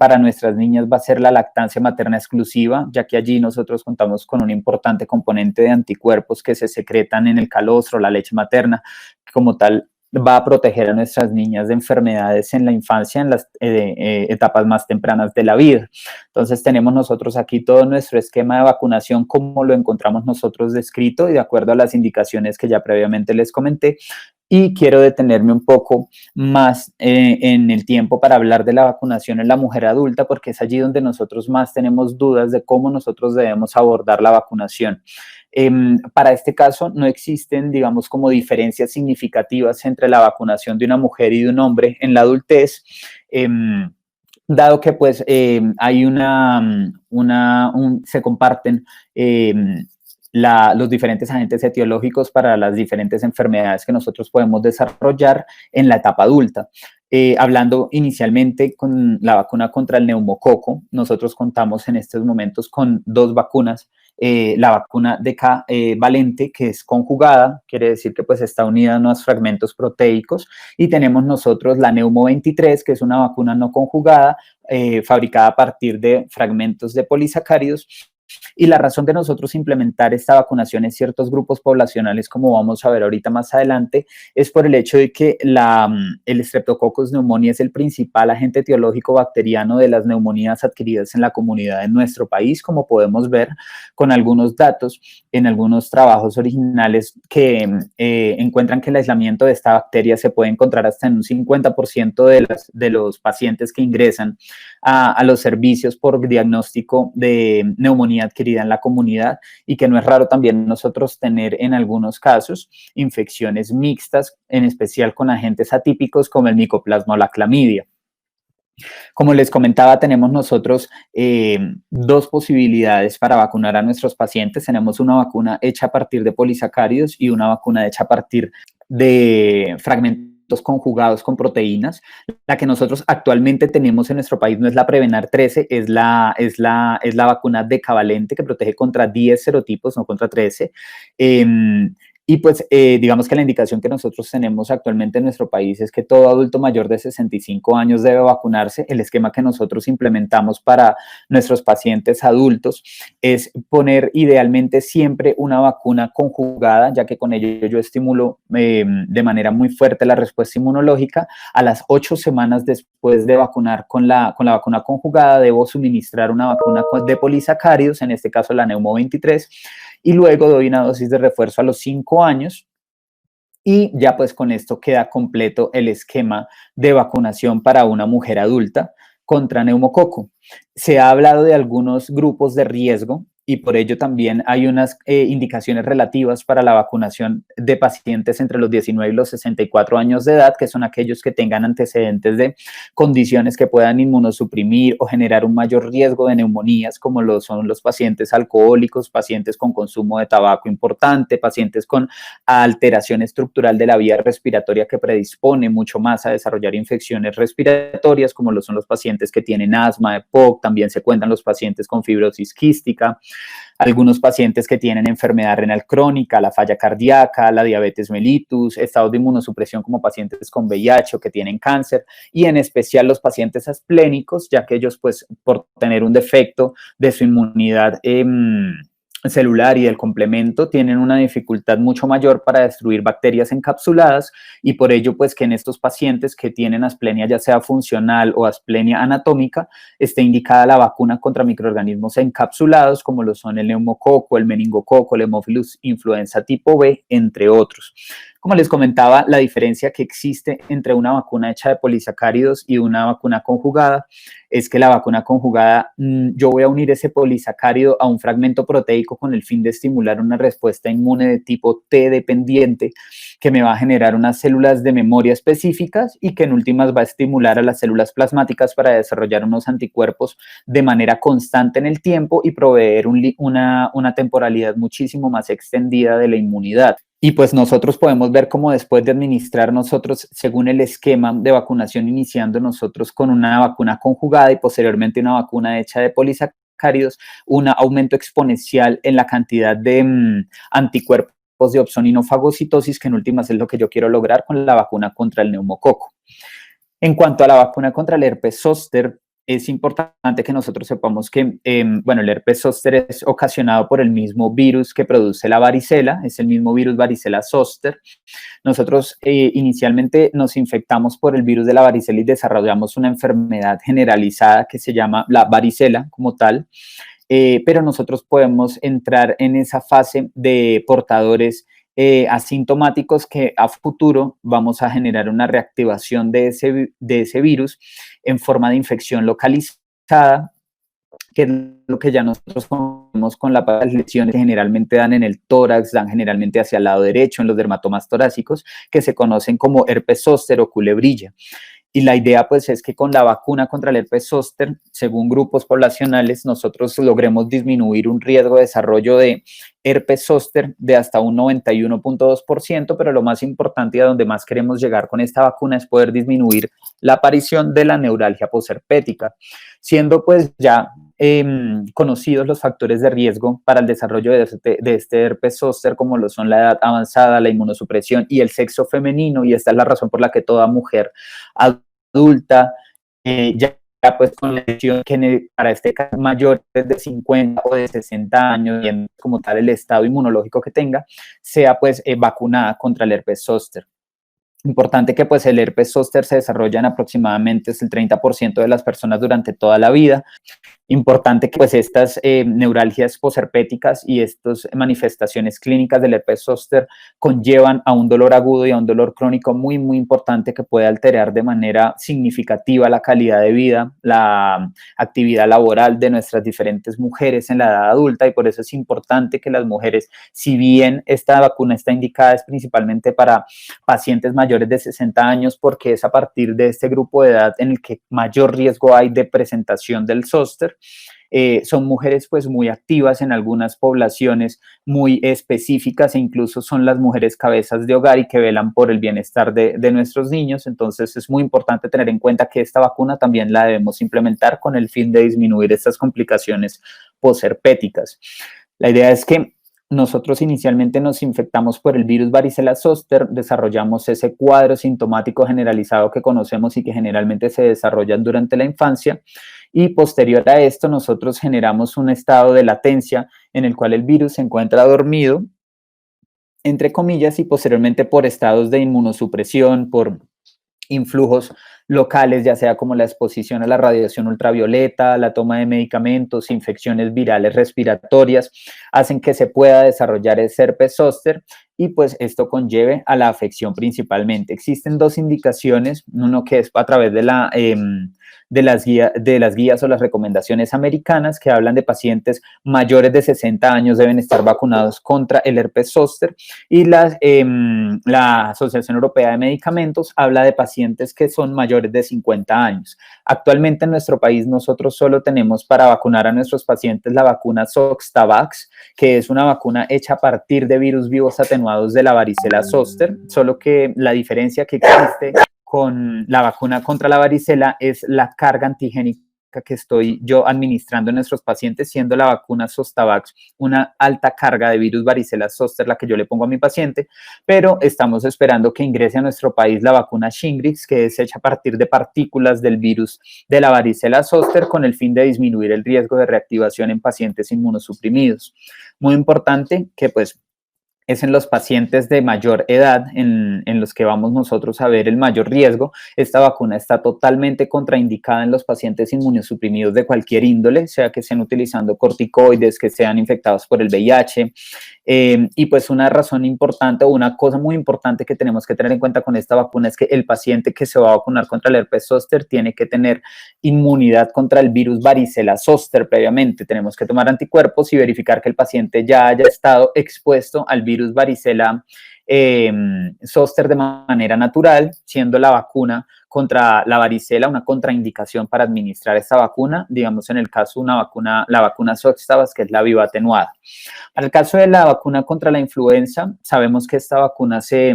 para nuestras niñas, va a ser la lactancia materna exclusiva, ya que allí nosotros contamos con un importante componente de anticuerpos que se secretan en el calostro, la leche materna, que como tal va a proteger a nuestras niñas de enfermedades en la infancia, en las etapas más tempranas de la vida. Entonces tenemos nosotros aquí todo nuestro esquema de vacunación como lo encontramos nosotros descrito y de acuerdo a las indicaciones que ya previamente les comenté. Y quiero detenerme un poco más en el tiempo para hablar de la vacunación en la mujer adulta, porque es allí donde nosotros más tenemos dudas de cómo nosotros debemos abordar la vacunación. Para este caso no existen, digamos, como diferencias significativas entre la vacunación de una mujer y de un hombre en la adultez, dado que pues hay se comparten los diferentes agentes etiológicos para las diferentes enfermedades que nosotros podemos desarrollar en la etapa adulta. Hablando inicialmente con la vacuna contra el neumococo, nosotros contamos en estos momentos con 2 vacunas. La vacuna decavalente, que es conjugada, quiere decir que pues está unida a unos fragmentos proteicos, y tenemos nosotros la Neumo 23, que es una vacuna no conjugada, fabricada a partir de fragmentos de polisacáridos. Y la razón de nosotros implementar esta vacunación en ciertos grupos poblacionales, como vamos a ver ahorita más adelante, es por el hecho de que el Streptococcus pneumoniae es el principal agente etiológico bacteriano de las neumonías adquiridas en la comunidad de nuestro país, como podemos ver con algunos datos en algunos trabajos originales que encuentran que el aislamiento de esta bacteria se puede encontrar hasta en un 50% de los pacientes que ingresan a los servicios por diagnóstico de neumonía adquirida en la comunidad, y que no es raro también nosotros tener en algunos casos infecciones mixtas, en especial con agentes atípicos como el micoplasma o la clamidia. Como les comentaba, tenemos nosotros 2 posibilidades para vacunar a nuestros pacientes. Tenemos una vacuna hecha a partir de polisacáridos y una vacuna hecha a partir de fragmentos conjugados con proteínas. La que nosotros actualmente tenemos en nuestro país no es la Prevenar 13, es la vacuna decavalente, que protege contra 10 serotipos, no contra 13. Y pues digamos que la indicación que nosotros tenemos actualmente en nuestro país es que todo adulto mayor de 65 años debe vacunarse. El esquema que nosotros implementamos para nuestros pacientes adultos es poner idealmente siempre una vacuna conjugada, ya que con ello yo estimulo de manera muy fuerte la respuesta inmunológica. A las 8 semanas después de vacunar con la vacuna conjugada, debo suministrar una vacuna de polisacáridos, en este caso la Neumo 23, y luego doy una dosis de refuerzo a los 5 años, y ya pues con esto queda completo el esquema de vacunación para una mujer adulta contra neumococo. Se ha hablado de algunos grupos de riesgo y por ello también hay unas indicaciones relativas para la vacunación de pacientes entre los 19 y los 64 años de edad, que son aquellos que tengan antecedentes de condiciones que puedan inmunosuprimir o generar un mayor riesgo de neumonías, como lo son los pacientes alcohólicos, pacientes con consumo de tabaco importante, pacientes con alteración estructural de la vía respiratoria que predispone mucho más a desarrollar infecciones respiratorias, como lo son los pacientes que tienen asma, EPOC. También se cuentan los pacientes con fibrosis quística, algunos pacientes que tienen enfermedad renal crónica, la falla cardíaca, la diabetes mellitus, estados de inmunosupresión como pacientes con VIH o que tienen cáncer, y en especial los pacientes asplénicos, ya que ellos, pues, por tener un defecto de su inmunidad celular y del complemento, tienen una dificultad mucho mayor para destruir bacterias encapsuladas, y por ello, pues, que en estos pacientes que tienen asplenia, ya sea funcional o asplenia anatómica, esté indicada la vacuna contra microorganismos encapsulados, como lo son el neumococo, el meningococo, el Haemophilus influenza tipo B, entre otros. Como les comentaba, la diferencia que existe entre una vacuna hecha de polisacáridos y una vacuna conjugada es que la vacuna conjugada, yo voy a unir ese polisacárido a un fragmento proteico con el fin de estimular una respuesta inmune de tipo T dependiente, que me va a generar unas células de memoria específicas y que en últimas va a estimular a las células plasmáticas para desarrollar unos anticuerpos de manera constante en el tiempo y proveer una temporalidad muchísimo más extendida de la inmunidad. Y pues nosotros podemos ver cómo después de administrar nosotros, según el esquema de vacunación, iniciando nosotros con una vacuna conjugada y posteriormente una vacuna hecha de polisacáridos, un aumento exponencial en la cantidad de anticuerpos de opsonino-fagocitosis, que en últimas es lo que yo quiero lograr con la vacuna contra el neumococo. En cuanto a la vacuna contra el herpes zóster, es importante que nosotros sepamos que, bueno, el herpes zóster es ocasionado por el mismo virus que produce la varicela, es el mismo virus varicela zóster. Nosotros inicialmente nos infectamos por el virus de la varicela y desarrollamos una enfermedad generalizada que se llama la varicela como tal, pero nosotros podemos entrar en esa fase de portadores asintomáticos que a futuro vamos a generar una reactivación de ese virus en forma de infección localizada, que es lo que ya nosotros conocemos con las lesiones que generalmente dan en el tórax, dan generalmente hacia el lado derecho, en los dermatomas torácicos, que se conocen como herpes zóster o culebrilla. Y la idea, pues, es que con la vacuna contra el herpes zóster, según grupos poblacionales, nosotros logremos disminuir un riesgo de desarrollo de herpes zóster de hasta un 91.2%, pero lo más importante y a donde más queremos llegar con esta vacuna es poder disminuir la aparición de la neuralgia posherpética, siendo pues ya conocidos los factores de riesgo para el desarrollo de este herpes zóster, como lo son la edad avanzada, la inmunosupresión y el sexo femenino, y esta es la razón por la que toda mujer adulta, ya pues con lesión que para este caso mayores de 50 o de 60 años, y como tal el estado inmunológico que tenga, sea pues vacunada contra el herpes zóster. Importante que pues el herpes zóster se desarrolla en aproximadamente el 30% de las personas durante toda la vida. Importante que pues estas neuralgias posherpéticas y estas manifestaciones clínicas del herpes zóster conllevan a un dolor agudo y a un dolor crónico muy, muy importante que puede alterar de manera significativa la calidad de vida, la actividad laboral de nuestras diferentes mujeres en la edad adulta, y por eso es importante que las mujeres, si bien esta vacuna está indicada es principalmente para pacientes mayores de 60 años, porque es a partir de este grupo de edad en el que mayor riesgo hay de presentación del zóster. Son mujeres pues muy activas en algunas poblaciones muy específicas, e incluso son las mujeres cabezas de hogar y que velan por el bienestar de nuestros niños. Entonces es muy importante tener en cuenta que esta vacuna también la debemos implementar con el fin de disminuir estas complicaciones posherpéticas. La idea es que nosotros inicialmente nos infectamos por el virus varicela zóster, desarrollamos ese cuadro sintomático generalizado que conocemos y que generalmente se desarrollan durante la infancia, y posterior a esto nosotros generamos un estado de latencia en el cual el virus se encuentra dormido, entre comillas, y posteriormente por estados de inmunosupresión, por influjos locales, ya sea como la exposición a la radiación ultravioleta, la toma de medicamentos, infecciones virales respiratorias, hacen que se pueda desarrollar el herpes zóster, y pues esto conlleve a la afección principalmente. Existen dos indicaciones, uno que es a través de las guías o las recomendaciones americanas, que hablan de pacientes mayores de 60 años deben estar vacunados contra el herpes zóster, y la Asociación Europea de Medicamentos habla de pacientes que son mayores de 50 años. Actualmente en nuestro país nosotros solo tenemos para vacunar a nuestros pacientes la vacuna Zostavax, que es una vacuna hecha a partir de virus vivos atenuados de la varicela zóster, solo que la diferencia que existe con la vacuna contra la varicela es la carga antigénica que estoy yo administrando en nuestros pacientes, siendo la vacuna Zostavax una alta carga de virus varicela zoster la que yo le pongo a mi paciente, pero estamos esperando que ingrese a nuestro país la vacuna Shingrix, que es hecha a partir de partículas del virus de la varicela zoster con el fin de disminuir el riesgo de reactivación en pacientes inmunosuprimidos. Muy importante que pues es en los pacientes de mayor edad en los que vamos nosotros a ver el mayor riesgo. Esta vacuna está totalmente contraindicada en los pacientes inmunosuprimidos de cualquier índole, sea que estén utilizando corticoides, que sean infectados por el VIH. Y pues una razón importante o una cosa muy importante que tenemos que tener en cuenta con esta vacuna es que el paciente que se va a vacunar contra el herpes zóster tiene que tener inmunidad contra el virus varicela zoster previamente. Tenemos que tomar anticuerpos y verificar que el paciente ya haya estado expuesto al virus varicela zoster de manera natural, siendo la vacuna contra la varicela una contraindicación para administrar esta vacuna, digamos en el caso la vacuna Zostavax, que es la viva atenuada. Para el caso de la vacuna contra la influenza, sabemos que esta vacuna se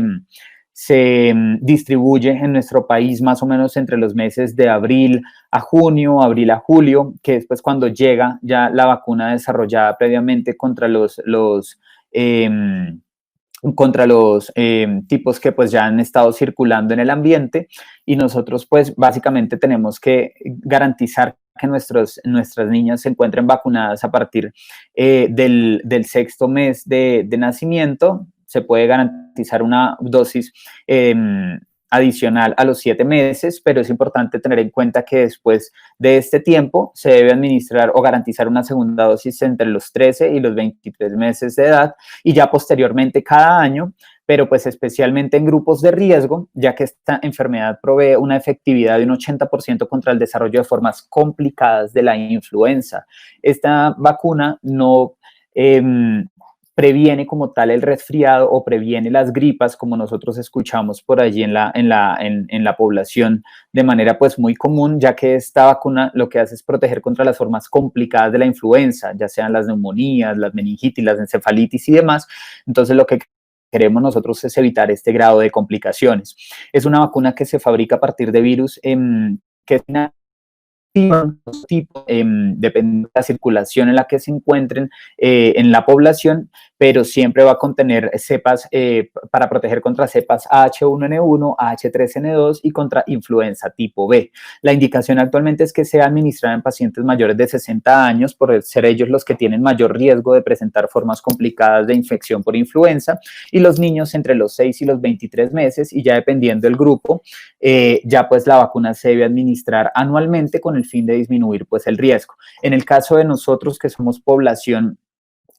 distribuye en nuestro país más o menos entre los meses de abril a junio, abril a julio, que es pues cuando llega ya la vacuna desarrollada previamente contra los tipos que pues ya han estado circulando en el ambiente, y nosotros pues básicamente tenemos que garantizar que nuestras niñas se encuentren vacunadas a partir del sexto mes de nacimiento. Se puede garantizar una dosis adicional a los 7 meses, pero es importante tener en cuenta que después de este tiempo se debe administrar o garantizar una segunda dosis entre los 13 y los 23 meses de edad, y ya posteriormente cada año, pero pues especialmente en grupos de riesgo, ya que esta enfermedad provee una efectividad de un 80% contra el desarrollo de formas complicadas de la influenza. Esta vacuna no previene como tal el resfriado o previene las gripas, como nosotros escuchamos por allí en la población de manera pues muy común, ya que esta vacuna lo que hace es proteger contra las formas complicadas de la influenza, ya sean las neumonías, las meningitis, las encefalitis y demás. Entonces lo que queremos nosotros es evitar este grado de complicaciones. Es una vacuna que se fabrica a partir de virus que es tipo, depende de la circulación en la que se encuentren en la población, pero siempre va a contener cepas para proteger contra cepas H1N1, H3N2 y contra influenza tipo B. La indicación actualmente es que sea administrada en pacientes mayores de 60 años, por ser ellos los que tienen mayor riesgo de presentar formas complicadas de infección por influenza, y los niños entre los 6 y los 23 meses, y ya dependiendo del grupo, ya pues la vacuna se debe administrar anualmente con el fin de disminuir pues el riesgo. En el caso de nosotros, que somos población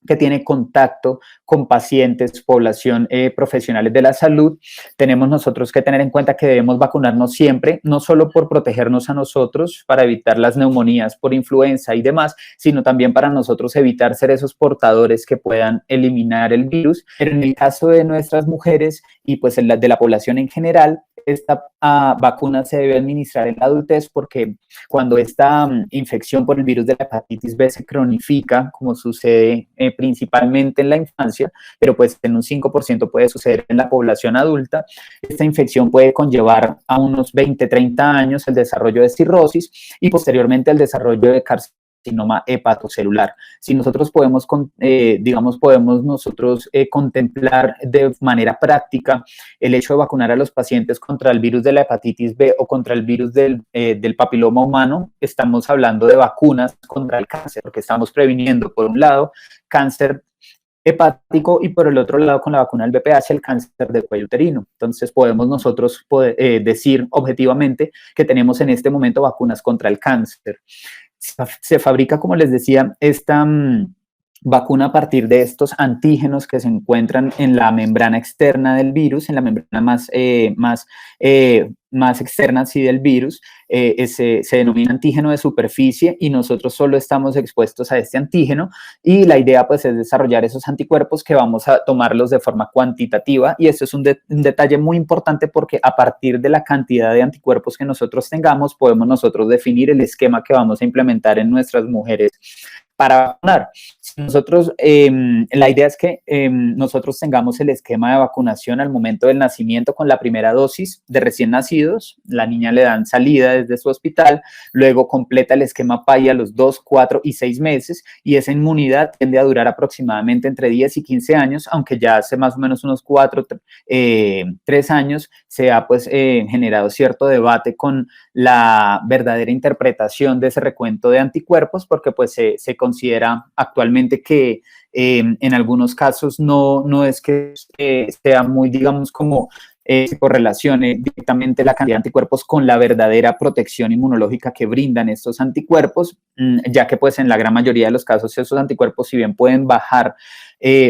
que tiene contacto con pacientes, población profesionales de la salud, tenemos nosotros que tener en cuenta que debemos vacunarnos siempre, no solo por protegernos a nosotros, para evitar las neumonías por influenza y demás, sino también para nosotros evitar ser esos portadores que puedan eliminar el virus. Pero en el caso de nuestras mujeres y pues de la población en general, esta vacuna se debe administrar en la adultez, porque cuando esta infección por el virus de la hepatitis B se cronifica, como sucede principalmente en la infancia, pero pues en un 5% puede suceder en la población adulta, esta infección puede conllevar a unos 20, 30 años el desarrollo de cirrosis y posteriormente el desarrollo de carcinoma hepatocelular. Si nosotros podemos, podemos nosotros contemplar de manera práctica el hecho de vacunar a los pacientes contra el virus de la hepatitis B o contra el virus del papiloma humano, estamos hablando de vacunas contra el cáncer, porque estamos previniendo, por un lado, cáncer hepático y por el otro lado, con la vacuna del VPH, el cáncer de cuello uterino. Entonces podemos nosotros decir objetivamente que tenemos en este momento vacunas contra el cáncer. Se fabrica, como les decía, esta vacuna a partir de estos antígenos que se encuentran en la membrana externa del virus, en la membrana más externa sí, del virus, se denomina antígeno de superficie, y nosotros solo estamos expuestos a este antígeno, y la idea pues es desarrollar esos anticuerpos que vamos a tomarlos de forma cuantitativa, y esto es un detalle muy importante, porque a partir de la cantidad de anticuerpos que nosotros tengamos, podemos nosotros definir el esquema que vamos a implementar en nuestras mujeres para vacunar. Nosotros, la idea es que nosotros tengamos el esquema de vacunación al momento del nacimiento con la primera dosis de recién nacidos. La niña le dan salida desde su hospital, luego completa el esquema PAI a los 2, 4 y 6 meses y esa inmunidad tiende a durar aproximadamente entre 10 y 15 años, aunque ya hace más o menos unos 4, 3 años se ha pues generado cierto debate con la verdadera interpretación de ese recuento de anticuerpos, porque pues se considera actualmente que en algunos casos no es que sea muy, digamos, como se correlacione directamente la cantidad de anticuerpos con la verdadera protección inmunológica que brindan estos anticuerpos, ya que pues en la gran mayoría de los casos esos anticuerpos, si bien pueden bajar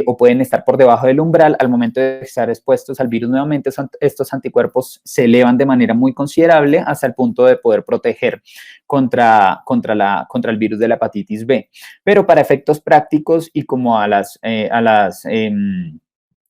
o pueden estar por debajo del umbral, al momento de estar expuestos al virus nuevamente, estos anticuerpos se elevan de manera muy considerable hasta el punto de poder proteger contra el virus de la hepatitis B. Pero para efectos prácticos y como a las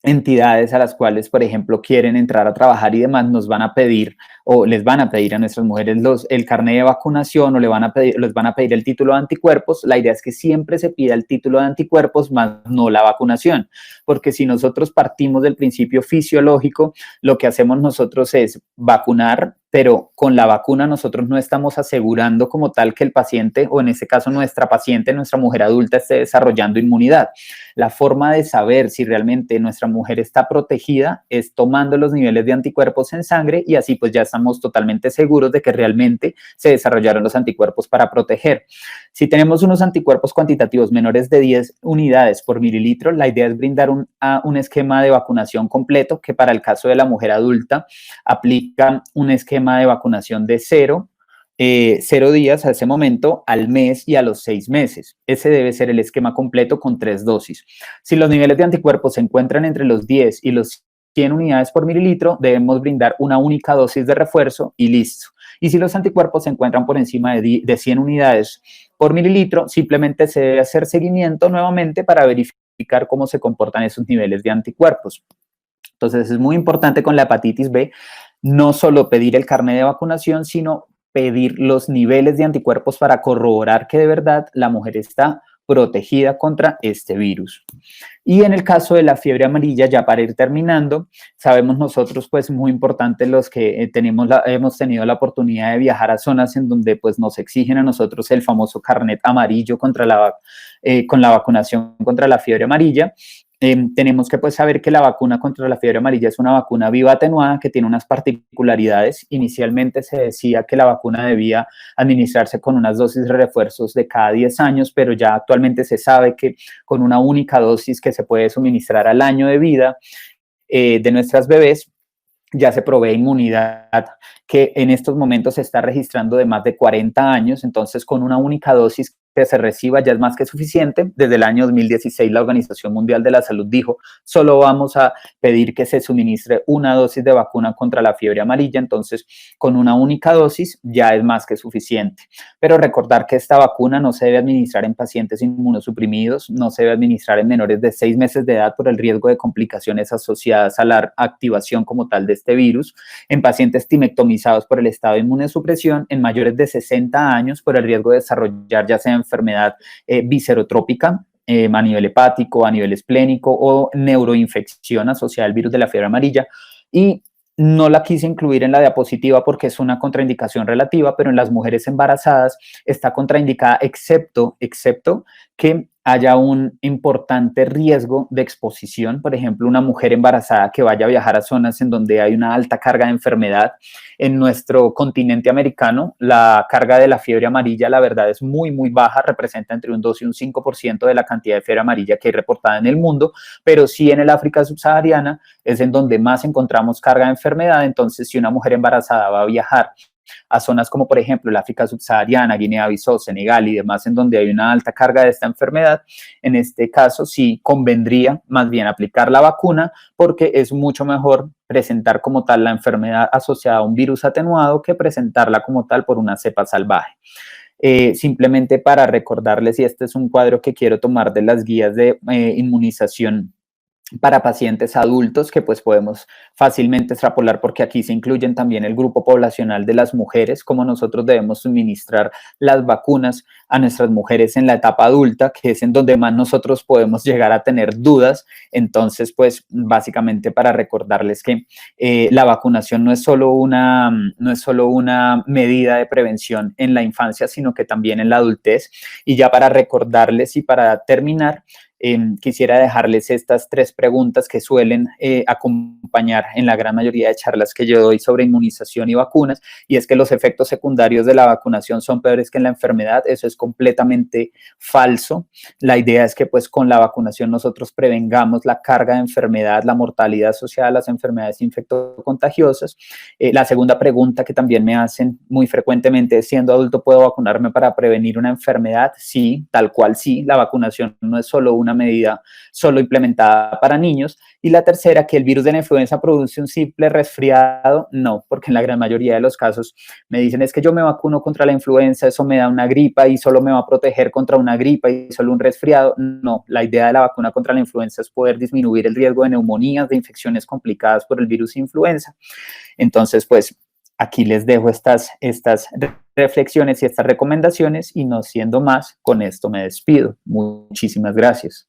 entidades a las cuales, por ejemplo, quieren entrar a trabajar y demás, nos van a pedir o les van a pedir a nuestras mujeres el carnet de vacunación o les van a pedir el título de anticuerpos. La idea es que siempre se pida el título de anticuerpos, más no la vacunación, porque si nosotros partimos del principio fisiológico, lo que hacemos nosotros es vacunar, pero con la vacuna nosotros no estamos asegurando como tal que el paciente, o en este caso nuestra paciente, nuestra mujer adulta, esté desarrollando inmunidad. La forma de saber si realmente nuestra mujer está protegida es tomando los niveles de anticuerpos en sangre y así pues ya estamos totalmente seguros de que realmente se desarrollaron los anticuerpos para proteger. Si tenemos unos anticuerpos cuantitativos menores de 10 unidades por mililitro, la idea es brindar un esquema de vacunación completo, que para el caso de la mujer adulta aplica un esquema de vacunación de 0 días a ese momento, al mes y a los 6 meses. Ese debe ser el esquema completo con 3 dosis. Si los niveles de anticuerpos se encuentran entre los 10 y los 100 unidades por mililitro, debemos brindar una única dosis de refuerzo y listo. Y si los anticuerpos se encuentran por encima de 100 unidades por mililitro, simplemente se debe hacer seguimiento nuevamente para verificar cómo se comportan esos niveles de anticuerpos. Entonces, es muy importante con la hepatitis B no solo pedir el carnet de vacunación, sino pedir los niveles de anticuerpos para corroborar que de verdad la mujer está protegida contra este virus. Y en el caso de la fiebre amarilla, ya para ir terminando, sabemos nosotros, pues muy importante los que hemos tenido la oportunidad de viajar a zonas en donde pues nos exigen a nosotros el famoso carnet amarillo con la vacunación contra la fiebre amarilla. Tenemos que pues saber que la vacuna contra la fiebre amarilla es una vacuna viva atenuada que tiene unas particularidades. Inicialmente se decía que la vacuna debía administrarse con unas dosis de refuerzos de cada 10 años, pero ya actualmente se sabe que con una única dosis que se puede suministrar al año de vida de nuestras bebés, ya se provee inmunidad que en estos momentos se está registrando de más de 40 años, entonces con una única dosis que se reciba ya es más que suficiente. Desde el año 2016 la Organización Mundial de la Salud dijo, solo vamos a pedir que se suministre una dosis de vacuna contra la fiebre amarilla, entonces con una única dosis ya es más que suficiente. Pero recordar que esta vacuna no se debe administrar en pacientes inmunosuprimidos, no se debe administrar en menores de 6 meses de edad por el riesgo de complicaciones asociadas a la activación como tal de este virus, en pacientes timectomizados por el estado de inmunosupresión, en mayores de 60 años por el riesgo de desarrollar ya sea enfermedad viscerotrópica a nivel hepático, a nivel esplénico o neuroinfección asociada al virus de la fiebre amarilla. Y no la quise incluir en la diapositiva porque es una contraindicación relativa, pero en las mujeres embarazadas está contraindicada excepto que haya un importante riesgo de exposición. Por ejemplo, una mujer embarazada que vaya a viajar a zonas en donde hay una alta carga de enfermedad. En nuestro continente americano, la carga de la fiebre amarilla, la verdad, es muy, muy baja, representa entre un 2 y un 5% de la cantidad de fiebre amarilla que hay reportada en el mundo, pero sí en el África subsahariana es en donde más encontramos carga de enfermedad. Entonces, si una mujer embarazada va a viajar a zonas como por ejemplo el África subsahariana, Guinea-Bissau, Senegal y demás, en donde hay una alta carga de esta enfermedad, en este caso sí convendría más bien aplicar la vacuna, porque es mucho mejor presentar como tal la enfermedad asociada a un virus atenuado que presentarla como tal por una cepa salvaje. Simplemente para recordarles, y este es un cuadro que quiero tomar de las guías de inmunización para pacientes adultos que pues podemos fácilmente extrapolar porque aquí se incluyen también el grupo poblacional de las mujeres, como nosotros debemos suministrar las vacunas a nuestras mujeres en la etapa adulta, que es en donde más nosotros podemos llegar a tener dudas. Entonces, pues básicamente para recordarles que la vacunación no es solo una medida de prevención en la infancia, sino que también en la adultez. Y ya para recordarles y para terminar, quisiera dejarles estas 3 preguntas que suelen acompañar en la gran mayoría de charlas que yo doy sobre inmunización y vacunas, y es que los efectos secundarios de la vacunación son peores que en la enfermedad. Eso es completamente falso. La idea es que pues con la vacunación nosotros prevengamos la carga de enfermedad, la mortalidad asociada a las enfermedades infectocontagiosas. La segunda pregunta que también me hacen muy frecuentemente es: siendo adulto, ¿puedo vacunarme para prevenir una enfermedad? Sí, tal cual sí. La vacunación no es solo una medida solo implementada para niños. Y la tercera, que el virus de la influenza produce un simple resfriado. No, porque en la gran mayoría de los casos me dicen: es que yo me vacuno contra la influenza, eso me da una gripa y solo me va a proteger contra una gripa y solo un resfriado. No, la idea de la vacuna contra la influenza es poder disminuir el riesgo de neumonías, de infecciones complicadas por el virus influenza. Entonces, pues aquí les dejo estas reflexiones y estas recomendaciones, y no siendo más, con esto me despido. Muchísimas gracias.